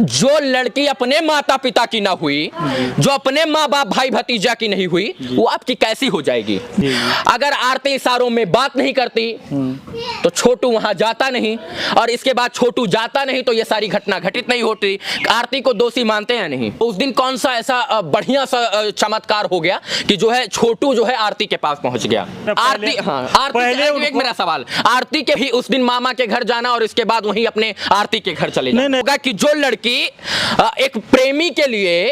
जो लड़की अपने माता पिता की ना हुई, जो अपने माँ बाप भाई भतीजा की नहीं हुई, वो आपकी कैसी हो जाएगी? अगर आरती इशारों में बात नहीं करती तो छोटू वहां जाता नहीं, और इसके बाद छोटू जाता नहीं तो ये सारी घटना घटित नहीं होती। आरती को दोषी मानते हैं नहीं? उस दिन कौन सा ऐसा बढ़िया सा चमत्कार हो गया कि जो है छोटू जो है आरती के पास पहुंच गया? आरती, हाँ, आरती एक मेरा सवाल, आरती के ही उस दिन मामा के घर जाना और इसके बाद वहीं अपने आरती के घर चले जाना होगा कि जो लड़की एक प्रेमी के लिए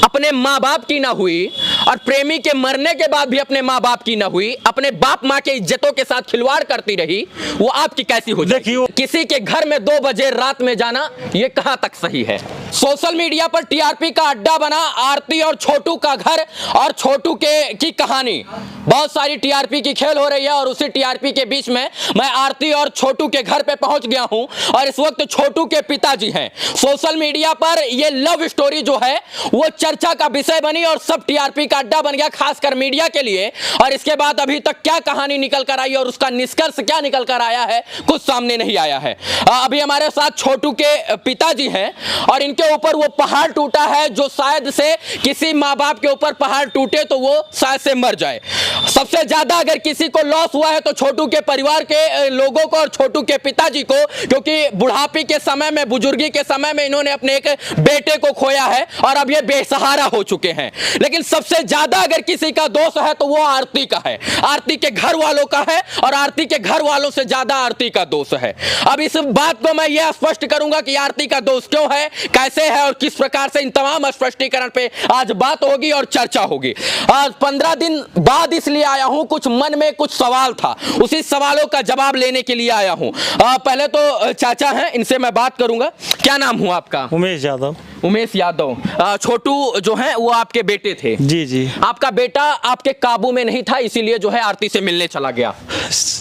अपने माँ बाप की ना हुई और प्रेमी के मरने के बाद भी अपने माँ बाप की ना हुई, अपने बाप माँ के इज्जतों के साथ खिलवाड़ करती रही, वो आपकी कैसी हो जाएगी? किसी के घर में 2 बजे रात में जाना, ये कहां तक सही है? सोशल मीडिया पर टीआरपी का अड्डा बना आरती और छोटू का घर और छोटू की कहानी। बहुत सारी टीआरपी की खेल हो रही है और उसी टीआरपी के बीच में मैं आरती और छोटू के घर पे पहुंच गया हूं और इस वक्त छोटू के पिताजी हैं। सोशल मीडिया पर ये लव स्टोरी जो है वो चर्चा का विषय बनी और सब टीआरपी का अड्डा बन गया, खासकर मीडिया के लिए। और इसके बाद अभी तक क्या कहानी निकल कर आई और उसका निष्कर्ष क्या निकल कर आया है, कुछ सामने नहीं आया है। अभी हमारे साथ छोटू के पिताजी हैं और इनके ऊपर वो पहाड़ टूटा है जो शायद से किसी माँ बाप के ऊपर पहाड़ टूटे तो वो शायद से मर जाए। सबसे ज्यादा अगर किसी को लॉस हुआ है तो छोटू के परिवार के लोगों को और छोटू के पिताजी को, क्योंकि बुढ़ापे के समय में, बुजुर्गी के समय में इन्होंने अपने एक बेटे को खोया है और अब ये बेसहारा हो चुके हैं। लेकिन सबसे ज्यादा अगर किसी का दोष है तो वो आरती का है, आरती के घर वालों का है और आरती के घर वालों से ज्यादा आरती का दोष है। अब इस बात को मैं यह स्पष्ट करूंगा कि आरती का दोष क्यों है, कैसे है और किस प्रकार से, इन तमाम स्पष्टीकरण पे आज बात होगी और चर्चा होगी। आज 15 दिन बाद इसलिए आया हूं, कुछ मन में कुछ सवाल था, उसी सवालों का जवाब लेने के लिए आया हूं। पहले तो चाचा हैं, इनसे मैं बात करूंगा। क्या नाम हुआ आपका? उमेश यादव। उमेश यादव। छोटू जो है वो आपके बेटे थे? जी जी। आपका बेटा आपके काबू में नहीं था इसीलिए जो है आरती से मिलने चला गया?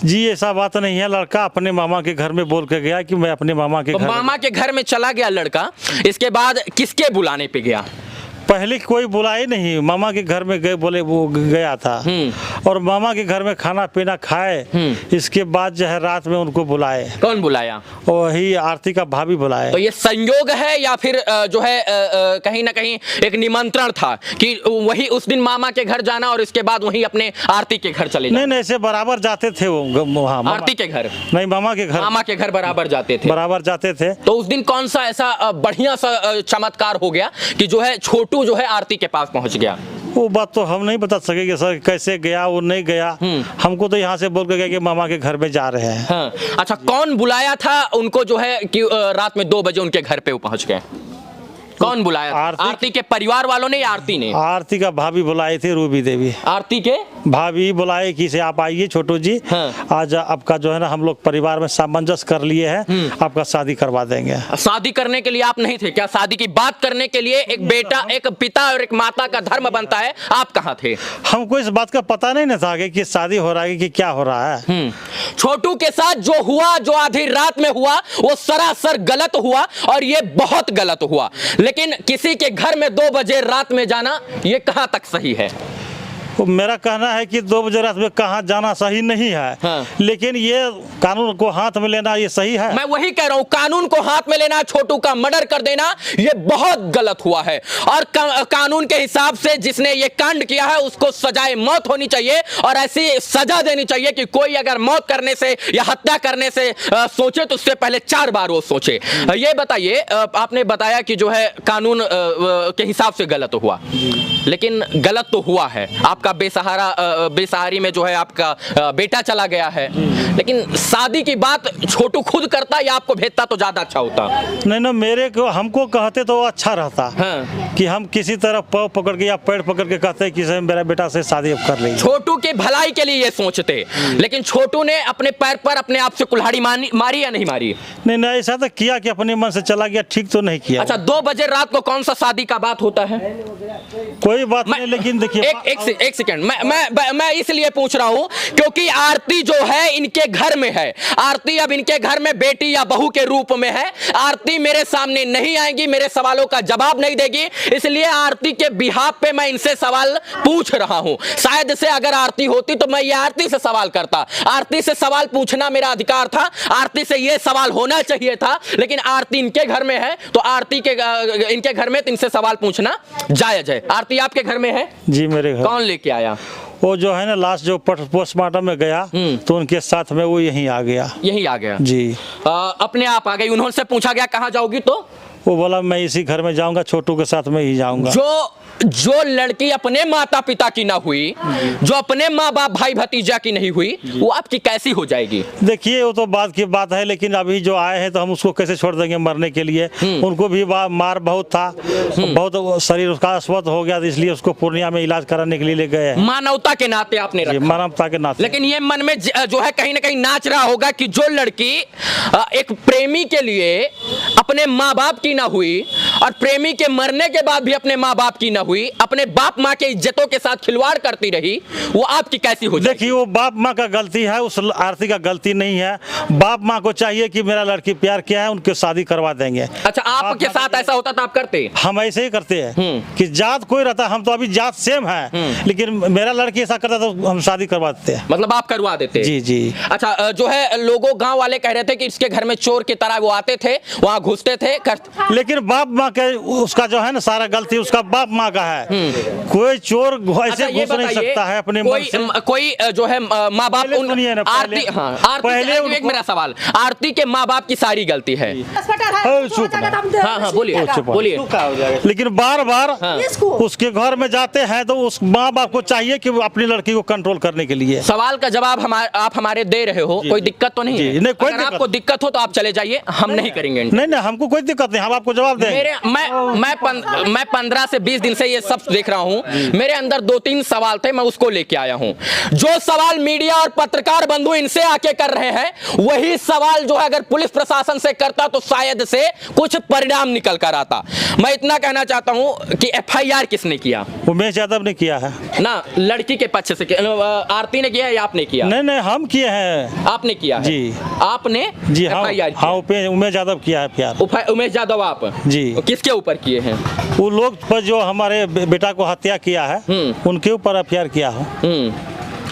जी ऐसा बात नहीं है, लड़का अपने मामा के घर में बोल के गया कि मैं अपने मामा के घर, मामा के घर में चला गया लड़का। इसके बाद किसके बुलाने पे गया? पहले कोई बुलाए नहीं, मामा के घर में गए, बोले वो गया था और मामा के घर में खाना पीना खाए। इसके बाद जो है रात में उनको बुलाए। कौन बुलाया? वही आरती का भाभी बुलाए। तो ये संयोग है या फिर जो है कहीं ना कहीं एक निमंत्रण था कि वही उस दिन मामा के घर जाना और इसके बाद वही अपने आरती के घर चले जाना? नहीं, ऐसे बराबर जाते थे वो वहाँ। आरती के घर नहीं, मामा के घर। मामा के घर बराबर जाते थे? बराबर जाते थे। तो उस दिन कौन सा ऐसा बढ़िया सा चमत्कार हो गया कि जो है छोटू जो है आरती के पास पहुंच गया? वो बात तो हम नहीं बता सकेंगे सर, कैसे गया वो नहीं गया। हमको तो यहाँ से बोल के गया कि मामा के घर में जा रहे हैं। हाँ। अच्छा, कौन बुलाया था उनको जो है कि रात में 2 बजे उनके घर पे वो पहुंच गए? कौन बुलाया? आरती के परिवार वालों ने या आरती ने? आरती का भाभी बुलाई थी, रूबी देवी। आरती के भाभी बुलाए कि से आप आइए छोटू जी। हाँ। आज आपका जो है ना हम लोग परिवार में सामंजस्य कर लिए हैं, आपका शादी करवा देंगे। शादी करने के लिए आप नहीं थे क्या? शादी की बात करने के लिए एक बेटा, एक पिता और एक माता का धर्म बनता है, आप कहाँ थे? हमको इस बात का पता नहीं था कि शादी हो रहा है कि क्या हो रहा है। छोटू के साथ जो हुआ, जो आधी रात में हुआ, वो सरासर गलत हुआ और ये बहुत गलत हुआ। लेकिन किसी के घर में 2 बजे रात में जाना, ये कहां तक सही है? तो मेरा कहना है कि 2 बजे रात में कहाँ जाना सही नहीं है। हाँ। लेकिन ये कानून को हाथ में लेना ये सही है? मैं वही कह रहा हूँ, कानून को हाथ में लेना, छोटू का मर्डर कर देना, ये बहुत गलत हुआ है। और कानून के हिसाब से जिसने ये कांड किया है उसको सजाए मौत होनी चाहिए और ऐसी सजा देनी चाहिए कि कोई अगर मौत करने से या हत्या करने से सोचे तो उससे पहले 4 बार वो सोचे। ये बताइए, आपने बताया कि जो है कानून के हिसाब से गलत हुआ, लेकिन गलत तो हुआ है। आपका बेसहारी में जो है आपका बेटा चला गया है, लेकिन शादी की बात छोटू खुद करता या आपको भेजता तो ज्यादा अच्छा होता? नहीं ना, मेरे को हमको कहते तो अच्छा रहता। हाँ। कि हम किसी तरह पाँव पकड़ के या पैर पकड़ के कहते कि मेरा बेटा से शादी अब कर लेंगे। छोटू के भलाई के लिए ये सोचते, लेकिन छोटू ने अपने पैर पर अपने आप से कुल्हाड़ी मारी या नहीं मारी? नहीं, ऐसा तो किया कि अपने मन से चला गया, ठीक तो नहीं किया। अच्छा, 2 बजे रात को कौन सा शादी का बात होता है? कोई बात नहीं, लेकिन देखिए एक सेकंड, मैं इसलिए पूछ रहा हूं क्योंकि आरती जो है इनके घर में है। आरती अब इनके घर में बेटी या बहू के रूप में है। आरती मेरे सामने नहीं आएगी, मेरे सवालों का जवाब नहीं देगी, इसलिए आरती के बिहाफ पे मैं इनसे सवाल पूछ रहा हूं। शायद से अगर आरती होती तो मैं ये आरती से सवाल करता। आरती से सवाल पूछना मेरा अधिकार था, आरती से ये सवाल होना चाहिए था, लेकिन आरती इनके घर में है तो आरती के इनके घर में तो इनसे सवाल पूछना जायज है। आरती आपके घर में है? जी मेरे घर। कौन लेके आया? वो जो है ना लास्ट जो पोस्टमार्टम में गया तो उनके साथ में वो यहीं आ गया। यहीं आ गया जी। अपने आप आ गई? उन्होंने पूछा गया कहाँ जाओगी तो वो बोला मैं इसी घर में जाऊंगा, छोटू के साथ में ही जाऊंगा। जो लड़की अपने माता पिता की ना हुई, जो अपने माँ बाप भाई भतीजा की नहीं हुई, वो आपकी कैसी हो जाएगी? देखिए वो तो बात की बात है, लेकिन अभी जो आए हैं तो हम उसको कैसे छोड़ देंगे मरने के लिए। उनको भी मार बहुत था, बहुत शरीर उसका अस्वस्थ हो गया, इसलिए उसको पूर्णिया में इलाज कराने के लिए ले गए हैं। मानवता के नाते आपने रखा। मानवता के नाते। लेकिन ये मन में जो है कहीं ना कहीं नाच रहा होगा कि जो लड़की एक प्रेमी के लिए अपने माँ बाप की ना हुई और प्रेमी के मरने के बाद भी अपने माँ बाप की ना हुई, अपने बाप माँ के इज्जतों के साथ खिलवाड़ करती रही, वो आपकी कैसी हो जाएगी? देखिए वो बाप माँ का गलती है, उस आरती का गलती नहीं है। बाप माँ को चाहिए कि मेरा लड़की प्यार किया है, उनके शादी करवा देंगे। अच्छा, आपके साथ ऐसा होता तो आप करते? हम ऐसे ही करते हैं कि जात कोई रहता, हम तो अभी जात सेम है, लेकिन मेरा लड़की ऐसा करता तो हम शादी करवा देते हैं। मतलब आप करवा देते? जी जी। अच्छा, जो है लोगों गांव वाले कह रहे थे कि इसके घर में चोर की तरह वो आते थे, वहां घुसते थे लेकिन बाप माँ के उसका जो है ना सारा गलती उसका बाप माँ का है। कोई चोर ऐसे घुस नहीं सकता है अपने मन से। कोई जो है माँ बाप आरती, हाँ पहले एक मेरा सवाल, आरती के माँ बाप की सारी गलती है? हाँ हाँ बोलिए बोलिए। लेकिन बार बार उसके घर में जाते हैं तो उस माँ बाप को चाहिए कि वो अपनी लड़की को कंट्रोल करने के लिए। सवाल का जवाब आप हमारे दे रहे हो, कोई दिक्कत तो नहीं है? अगर आपको दिक्कत हो तो आप चले जाइए, हम नहीं करेंगे। नहीं हमको कोई दिक्कत नहीं, हम आपको जवाब देंगे। मैं 15 से 20 दिन से ये सब देख रहा हूँ, मेरे अंदर 2-3 सवाल थे, मैं उसको लेके आया हूँ। जो सवाल मीडिया और पत्रकार बंधु इनसे आके कर रहे हैं, वही सवाल जो है अगर पुलिस प्रशासन से करता तो शायद से कुछ परिणाम निकल कर आता। मैं इतना कहना चाहता हूँ कि FIR किसने किया? उमेश यादव ने किया है ना, लड़की के पक्ष से। आरती ने किया है या आपने किया? नहीं हम किए हैं। आपने किया है? जी। आपने? जी हाँ उमेश यादव किया है प्यार। उमेश यादव आप? जी। किसके ऊपर किए हैं? वो लोग पर जो हमारे बेटा को हत्या किया है उनके ऊपर FIR किया है।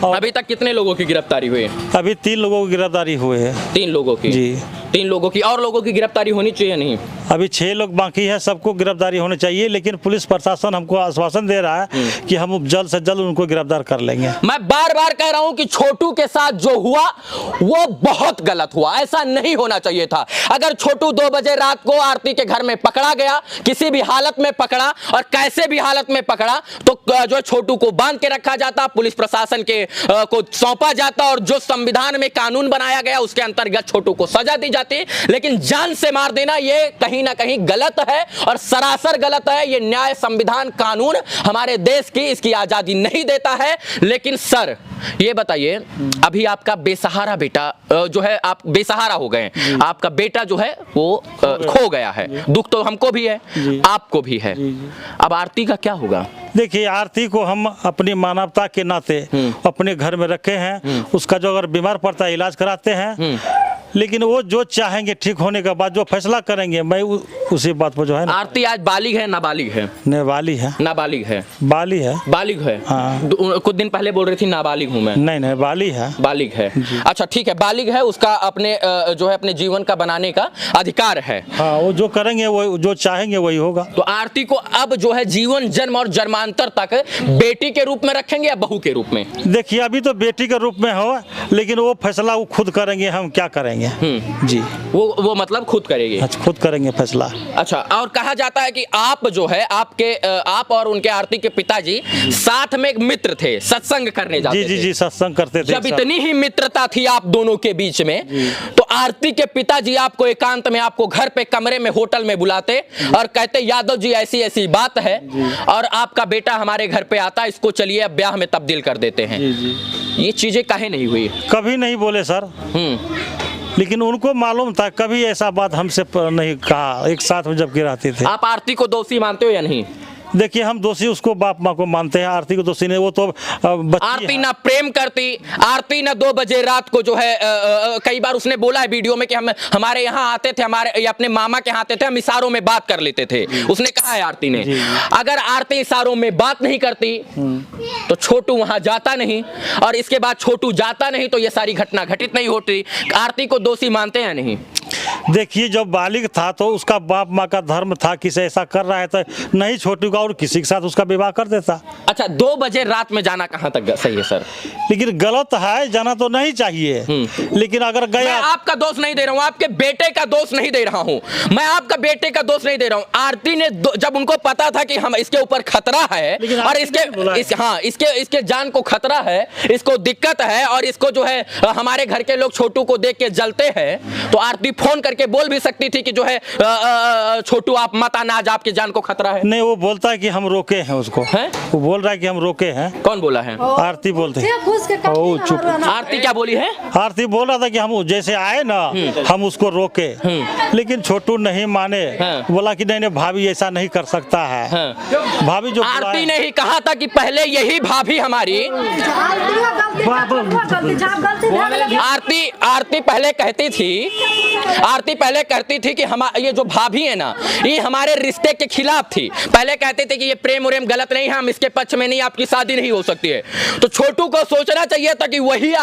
अभी तक कितने लोगों की गिरफ्तारी हुई? अभी 3 लोगों की गिरफ्तारी हुए हैं। 3 लोगों की? जी 3 लोगों की। और लोगों की गिरफ्तारी होनी चाहिए नहीं? अभी 6 लोग बाकी है, सबको गिरफ्तारी होनी चाहिए, लेकिन पुलिस प्रशासन हमको आश्वासन दे रहा है कि हम जल्द से जल्द उनको गिरफ्तार कर लेंगे। मैं बार बार कह रहा हूं कि छोटू के साथ जो हुआ वो बहुत गलत हुआ, ऐसा नहीं होना चाहिए था। अगर छोटू 2 बजे रात को आरती के घर में पकड़ा गया, किसी भी हालत में पकड़ा और कैसे भी हालत में पकड़ा, तो जो छोटू को बांध के रखा जाता, पुलिस प्रशासन के को सौंपा जाता और जो संविधान में कानून बनाया गया उसके अंतर्गत छोटू को सजा दी जाती। लेकिन जान से मार देना ये कहीं ना कहीं गलत है और सरासर गलत है। ये न्याय, संविधान, कानून हमारे देश की इसकी आजादी नहीं देता है। लेकिन सर ये बताइए, अभी आपका बेसहारा बेटा जो है, आप बेसहारा हो गए, आपका बेटा जो है वो खो गया है। दुख तो हमको भी है, आपको भी है। अब आरती का क्या होगा? देखिए आरती को हम अपनी मानवता के नाते अपने घर में रखे हैं। उसका जो अगर बीमार पड़ता है इलाज कराते हैं, लेकिन वो जो चाहेंगे ठीक होने के बाद जो फैसला करेंगे, मैं उसी बात पर जो है ना। आरती आज बालिग है नाबालिग है? नाबालिग है। नाबालिग है? बालिग है। बालिग है? हाँ। कुछ दिन पहले बोल रही थी नाबालिग हूँ मैं। नहीं बालिग है। बालिग है। अच्छा ठीक है, बालिग है, उसका अपने जो है अपने जीवन का बनाने का अधिकार है। हाँ, वो जो करेंगे वो जो चाहेंगे वही होगा। तो आरती को अब जो है जीवन, जन्म और जन्मांतर तक बेटी के रूप में रखेंगे या बहू के रूप में? देखिए अभी तो बेटी के रूप में हो, लेकिन वो फैसला वो खुद करेंगे, हम क्या करेंगे। जी वो मतलब खुद करेंगे? अच्छा, खुद करेंगे फैसला। अच्छा, और कहा जाता है कि आप जो है आप और उनके आरती के पिताजी साथ में एक मित्र थे, सत्संग करने जाते थे। जी सत्संग करते थे। जब इतनी ही मित्रता थी आप दोनों के बीच में, तो आरती के पिताजी आपको एकांत में, आपको घर पे कमरे में होटल में बुलाते और कहते यादव जी ऐसी ऐसी बात है और आपका बेटा हमारे घर पे आता, इसको चलिए अब ब्याह में तब्दील कर देते हैं। ये चीजें काहे नहीं हुई? कभी नहीं बोले सर, लेकिन उनको मालूम था, कभी ऐसा बात हमसे नहीं कहा। एक साथ में जबकि रहते थे। आप आरती को दोषी मानते हो या नहीं? देखिए हम दोषी उसको बाप माँ को मानते हैं, आरती को दोषी नहीं, वो तो बच्ची आरती है। ना प्रेम करती, आरती ना 2 बजे रात को जो है कई बार उसने बोला है वीडियो में कि हम हमारे यहाँ आते थे, हमारे अपने मामा के यहाँ आते थे, हम इशारों में बात कर लेते थे। उसने कहा है आरती ने, अगर आरती इशारों में बात नहीं करती तो छोटू वहां जाता नहीं, और इसके बाद छोटू जाता नहीं तो ये सारी घटना घटित नहीं होती। आरती को दोषी मानते हैं नहीं? देखिए जब बालिग था तो उसका बाप माँ का धर्म था कि से ऐसा कर रहा है तो नहीं छोटू का और किसी के साथ उसका विवाह कर देता। अच्छा 2 बजे रात में जाना कहाँ तक सही है सर? लेकिन गलत है, जाना तो नहीं चाहिए, लेकिन अगर मैं गया। आपका दोष नहीं दे रहा हूँ, आपके बेटे का दोष नहीं दे रहा हूँ, मैं आपका बेटे का दोष नहीं दे रहा हूँ। आरती ने जब उनको पता था कि हम इसके ऊपर खतरा है और इसके जान को खतरा है, इसको दिक्कत है और इसको जो है हमारे घर के लोग छोटू को देख के जलते हैं, तो आरती फोन करके बोल भी सकती थी कि जो है छोटू आप मत आना, आज आपकी जान को खतरा है। नहीं, वो बोलता है कि हम रोके हैं उसको, है? वो बोल रहा है कि हम रोके हैं। कौन बोला है? आरती बोलते हैं। ओ चुप। आरती क्या बोली है? आरती बोल रहा था कि हम जैसे आए ना हम उसको रोके, लेकिन छोटू नहीं माने, बोला कि नहीं नहीं भाभी ऐसा नहीं कर सकता है। भाभी जो आरती ने ही कहा था कि पहले यही भाभी हमारी आरती पहले कहती थी कि हम ये जो भाभी है ना ये हमारे रिश्ते के खिलाफ थी। पहले कहते थे कि ये प्रेम उरेम गलत नहीं है, हम इसके पक्ष में नहीं, आपकी शादी नहीं हो सकती है। तो छोटू को सोचना चाहिए था कि वही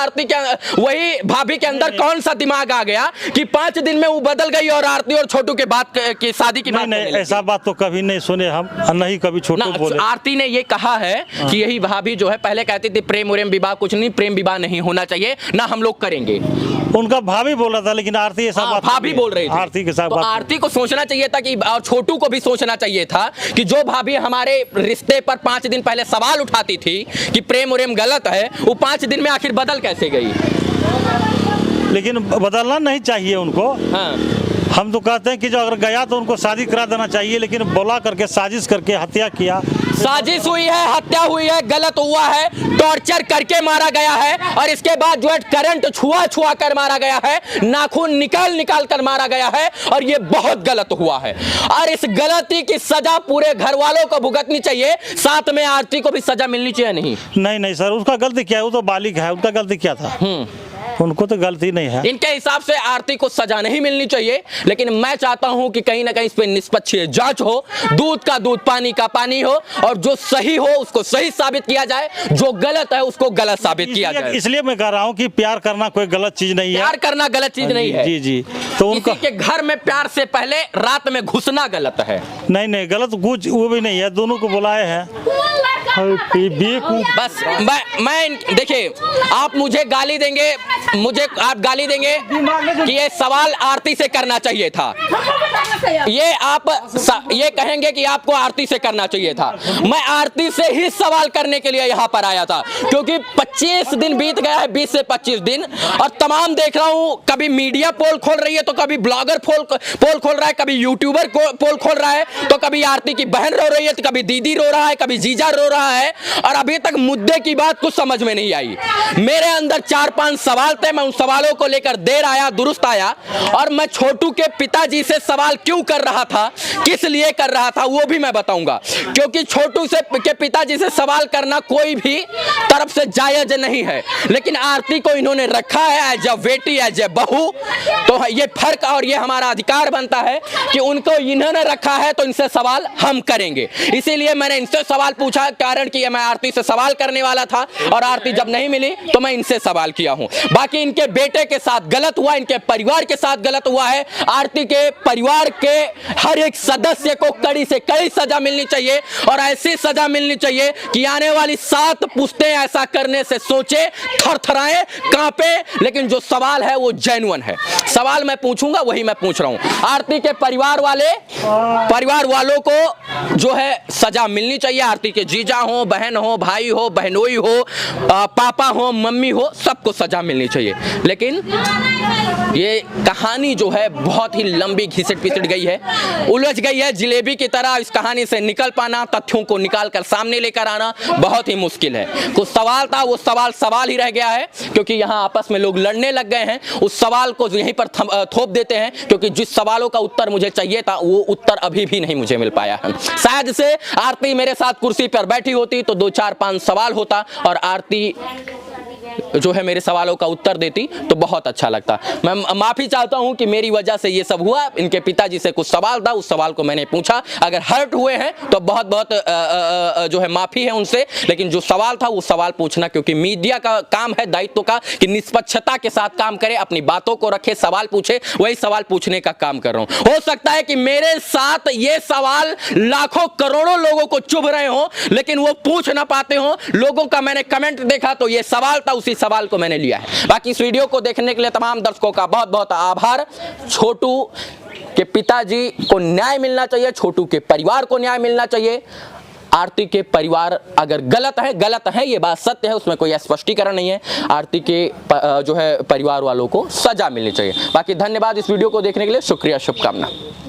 भाभी के अंदर कौन सा दिमाग आ गया कि 5 दिन में वो बदल गई और आरती और छोटू के बात की शादी की बात। नहीं, ऐसा बात तो कभी नहीं सुने हम, नहीं कभी छोटू बोले। आरती ने ये कहा है कि यही भाभी जो है पहले कहती थी प्रेम उरेम विवाह कुछ नहीं, प्रेम विवाह नहीं होना चाहिए, ना हम लोग करेंगे। उनका भाभी बोला था, लेकिन आरती ऐसा बात भाभी बोल रही थी। आरती के साथ तो आरती को सोचना चाहिए था कि, और छोटू को भी सोचना चाहिए था कि जो भाभी हमारे रिश्ते पर 5 दिन पहले सवाल उठाती थी कि प्रेम उरेम गलत है, वो 5 दिन में आखिर बदल कैसे गई? लेकिन बदलना नहीं चाहिए उनको। हाँ। हम तो कहते हैं कि जो अगर गया तो उनको शादी करा देना चाहिए, लेकिन बोला करके साजिश करके हत्या किया। साजिश हुई है, हत्या हुई है, गलत हुआ है, टॉर्चर करके मारा गया है और इसके बाद जो है करंट छुआ कर मारा गया है, नाखून निकाल कर मारा गया है और ये बहुत गलत हुआ है। और इस गलती की सजा पूरे घर वालों को भुगतनी चाहिए, साथ में आरती को भी सजा मिलनी चाहिए। नहीं सर, उसका गलती क्या है? वो तो बालिग है, उनका गलती क्या था? उनको तो गलती नहीं है। इनके हिसाब से आरती को सजा नहीं मिलनी चाहिए, लेकिन मैं चाहता हूं कि कहीं ना कहीं इस पे निष्पक्ष जांच हो, दूध का दूध पानी का पानी हो, और जो सही हो उसको सही साबित किया जाए, जो गलत है उसको गलत साबित किया जाए। इसलिए मैं कह रहा हूं कि प्यार करना कोई गलत चीज नहीं है। प्यार करना गलत चीज नहीं है। जी। तो उनका के घर में प्यार से पहले रात में घुसना गलत है। नहीं, गलत कुछ वो भी नहीं है, दोनों को बुलाए हैं। बस मैं देखिए, आप मुझे गाली देंगे, आप गाली देंगे कि ये सवाल आरती से करना चाहिए था, ये कहेंगे कि आपको आरती से करना चाहिए था। मैं आरती से ही सवाल करने के लिए यहाँ पर आया था, क्योंकि 25 दिन बीत गया है, 20 से 25 दिन, और तमाम देख रहा हूँ, कभी मीडिया पोल खोल रही है तो कभी ब्लॉगर पोल खोल रहा है, कभी यूट्यूबर पोल खोल रहा है, तो कभी आरती की बहन रो रही है, तो कभी दीदी रो रहा है, कभी जीजा रो रहा है, और अभी तक मुद्दे की बात कुछ समझ में नहीं आई। मेरे अंदर 4-5 सवाल थे, मैं उन सवालों को लेकर देर आया, दुरुस्त आया, और मैं छोटू के पिताजी से सवाल क्यों कर रहा था, किस लिए कर रहा था, वो भी मैं बताऊंगा। क्योंकि छोटू के पिताजी से सवाल करना कोई भी तरफ से जायज नहीं है, लेकिन आरती को इन्होंने रखा है एज ए बेटी, एज ए बहू, तो ये फर्क और ये हमारा अधिकार बनता है कि उनको इन्होंने रखा है तो इनसे सवाल हम करेंगे। इसीलिए मैंने इनसे सवाल पूछा, कारण कि मैं आरती से सवाल करने वाला था, और आरती जब नहीं मिली तो मैं इनसे सवाल किया हूं। बाकी इनके बेटे के साथ गलत हुआ, इनके परिवार के साथ गलत हुआ है। आरती के परिवार के हर एक सदस्य को कड़ी से कड़ी सजा मिलनी चाहिए, और ऐसी सजा मिलनी चाहिए कि आने वाली 7 पुश्तें ऐसा करने से सोचे, थरथराए, कांपे। लेकिन जो सवाल है वो जेन्युइन है, सवाल मैं पूछूंगा वही मैं पूछ रहा हूं। आरती के परिवार वालों को जो है सजा मिलनी चाहिए। आरती के जीजा हो, बहन हो, भाई हो, बहनोई हो, पापा हो, मम्मी हो, सबको सजा मिलनी चाहिए। लेकिन ये कहानी जो है बहुत ही लंबी घिसट पिसट गई है, उलझ गई है जिलेबी की तरह। इस कहानी से निकल पाना, तथ्यों को निकाल कर सामने लेकर आना बहुत ही मुश्किल है। कुछ सवाल था, वो सवाल ही रह गया है, क्योंकि यहाँ आपस में लोग लड़ने लग गए हैं। उस सवाल को यहीं पर थोप देते हैं, क्योंकि जिस सवालों का उत्तर मुझे चाहिए था वो उत्तर अभी भी नहीं मुझे मिल पाया है। शायद से आरती मेरे साथ कुर्सी पर बैठी होती तो 2 4 5 सवाल होता और आरती जो है मेरे सवालों का उत्तर देती तो बहुत अच्छा लगता। मैं माफ़ी चाहता हूं कि मेरी वजह से ये सब हुआ। इनके पिताजी से कुछ सवाल था, उस सवाल को मैंने पूछा। अगर हर्ट हुए हैं तो बहुत बहुत जो है माफ़ी है उनसे, लेकिन जो सवाल था वो सवाल पूछना, क्योंकि मीडिया का काम है, दायित्व का, कि निष्पक्षता के साथ काम करे, अपनी बातों को रखे, सवाल पूछे। वही सवाल पूछने का काम कर रहा हूं। हो सकता है कि मेरे साथ ये सवाल लाखों करोड़ों लोगों को चुभ रहे हो, लेकिन वो पूछ ना पाते हो। लोगों का मैंने कमेंट देखा तो ये सवाल था, उसी सवाल को मैंने लिया है। बाकी इस वीडियो को देखने के लिए तमाम दर्शकों का बहुत बहुत आभार। छोटू के पिताजी को न्याय मिलना चाहिए, छोटू के परिवार को न्याय मिलना चाहिए। आरती के परिवार अगर गलत है, ये बात सत्य है, उसमें कोई स्पष्टीकरण नहीं है। आरती के जो है परिवार वालों को सजा मिलनी चाहिए। बाकी धन्यवाद इस वीडियो को देखने के लिए, शुक्रिया, शुभकामना।